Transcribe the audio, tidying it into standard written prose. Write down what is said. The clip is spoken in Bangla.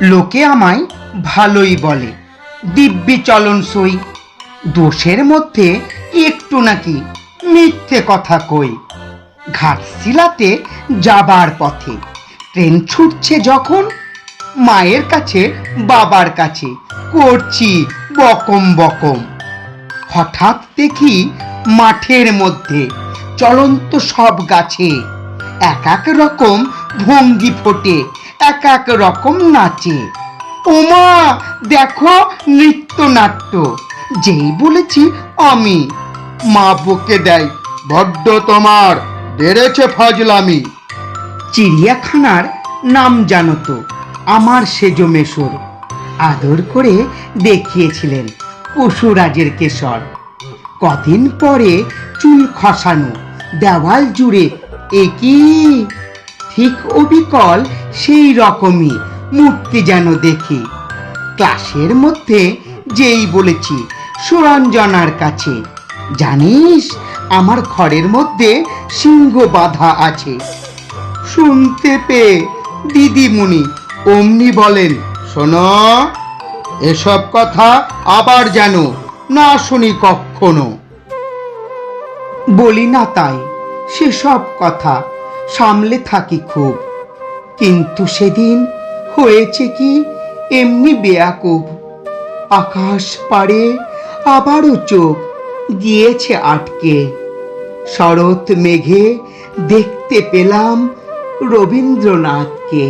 লোকে আমায় ভালোই বলে, দিব্যি চলন সই। দোষের মধ্যে একটু নাকি মিথ্যে কথা কই। ঘাটশিলাতে যাবার পথে ট্রেন ছুটছে যখন, মায়ের কাছে বাবার কাছে করছি বকম বকম। হঠাৎ দেখি মাঠের মধ্যে চলন্ত সব গাছে এক এক রকম ভঙ্গি ফোটে, এক এক রকম নাচে। ওমা দেখো নৃত্যনাট্য। যেই বলেছি আমি, মা বকে দেয়, বড্ড তোমার বেড়েছে ফাজলামি। চিড়িয়াখানার নাম জানো তো আমার সেজো মেশর, আদর করে দেখিয়েছিলেন পশুরাজের কেশর। কদিন পরে চুল খসানো, দেওয়াল জুড়ে একই, ঠিক অবিকল সেই রকমই মূর্তি যেন দেখি। ক্লাসের মধ্যে যেই বলেছি সুরঞ্জনার কাছে, জানিস আমার ঘরের মধ্যে সিংহ বাঁধা আছে। শুনতে পেয়ে দিদিমণি অমনি বলেন, শোনো, এসব কথা আবার যেন না শুনি কখনো। বলি না তাই, সেসব কথা সামলে থাকি খুব, কিন্তু সেদিন হয়েছে কি এমনি বেয়াকুব। আকাশ পাড়ে আবারও চোখ গিয়েছে আটকে। শরৎ মেঘে দেখতে পেলাম রবীন্দ্রনাথকে।